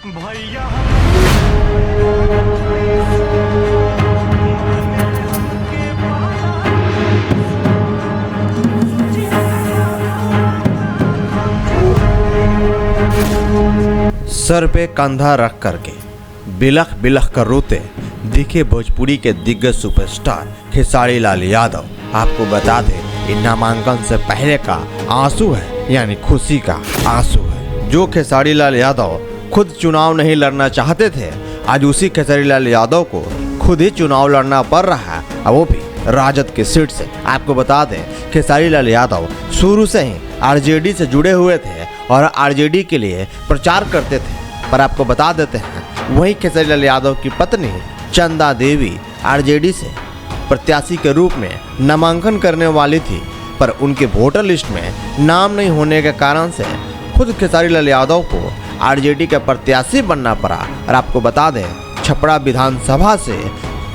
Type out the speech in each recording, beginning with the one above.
भैया सर पे कंधा रख करके बिलख बिलख कर रोते दिखे भोजपुरी के दिग्गज सुपरस्टार खेसारी लाल यादव। आपको बता दें, इन नामांकन से पहले का आंसू है, यानी खुशी का आंसू है। जो खेसारी लाल यादव खुद चुनाव नहीं लड़ना चाहते थे, आज उसी खेसारी लाल यादव को खुद ही चुनाव लड़ना पड़ रहा है, और वो भी राजद की सीट से। आपको बता दें, खेसारी लाल यादव शुरू से ही आरजेडी से जुड़े हुए थे और आरजेडी के लिए प्रचार करते थे। पर आपको बता देते हैं, वहीं खेसारी लाल यादव की पत्नी चंदा देवी आरजेडी से प्रत्याशी के रूप में नामांकन करने वाली थी, पर उनके वोटर लिस्ट में नाम नहीं होने के कारण से खुद खेसारी लाल यादव को आरजेडी के प्रत्याशी बनना पड़ा। और आपको बता दें, छपरा विधानसभा से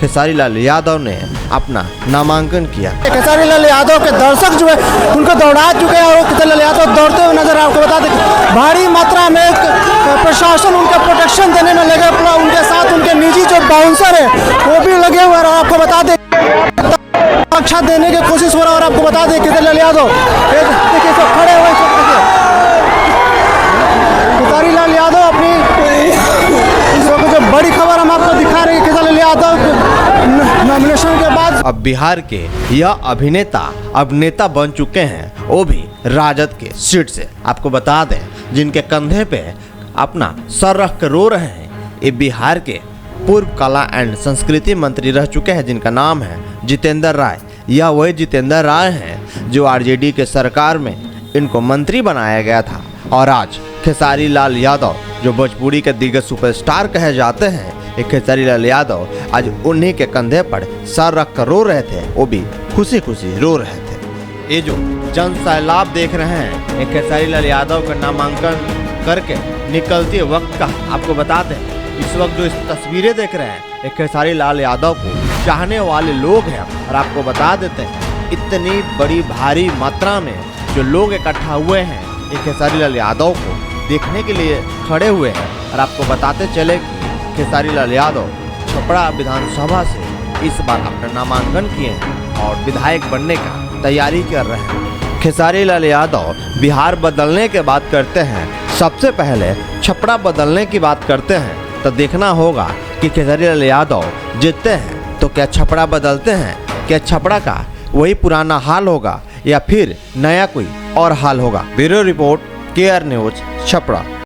खेसारी लाल यादव ने अपना नामांकन किया। खेसारी लाल यादव के दर्शक जो है उनको दौड़ा चुके हैं और खेसारी लाल यादव दौड़ते हुए नजर। आपको बता दें, भारी मात्रा में प्रशासन उनका प्रोटेक्शन देने में लगे, पूरा उनके साथ उनके निजी जो बाउंसर है वो भी लगे हुए हैं। और आपको बता दें, रक्षा देने की कोशिश हो रहा है। और आपको बता दें, खेसारी लाल यादव खड़े हुए खेसारी लाल यादव अपनी जो बड़ी खबर हम आपको दिखा रहे हैं, खेसारी लाल यादव नॉमिनेशन के बाद अब बिहार के यह अभिनेता अब नेता बन चुके हैं, वो भी राजद के सीट से। आपको बता दें, जिनके कंधे पे अपना सर रख कर रो रहे हैं, ये बिहार के पूर्व कला एंड संस्कृति मंत्री रह चुके हैं, जिनका नाम है जितेंद्र राय। यह वही जितेंद्र राय हैं जो आरजेडी के सरकार में इनको मंत्री बनाया गया था। और आज खेसारी लाल यादव, जो भोजपुरी के दिग्गज सुपरस्टार कहे जाते हैं, एक खेसारी लाल यादव आज उन्हीं के कंधे पर सर रख कर रो रहे थे, वो भी खुशी खुशी रो रहे थे। ये जो जन सैलाब देख रहे हैं, एक खेसारी लाल यादव का नामांकन करके निकलते वक्त का। आपको बता दें, इस वक्त जो इस तस्वीरें देख रहे हैं, एक खेसारी लाल यादव को चाहने वाले लोग हैं। और आपको बता देते हैं, इतनी बड़ी भारी मात्रा में जो लोग इकट्ठा हुए हैं, एक खेसारी लाल यादव को देखने के लिए खड़े हुए हैं। और आपको बताते चले कि खेसारी लाल यादव छपरा विधानसभा से इस बार अपना नामांकन किए हैं और विधायक बनने का तैयारी कर रहे हैं। खेसारी लाल यादव बिहार बदलने की बात करते हैं, सबसे पहले छपरा बदलने की बात करते हैं। तो देखना होगा कि खेसारी लाल यादव जीतते हैं तो क्या छपरा बदलते हैं, क्या छपरा का वही पुराना हाल होगा या फिर नया कोई और हाल होगा। Bureau report, KR news, Chhapra.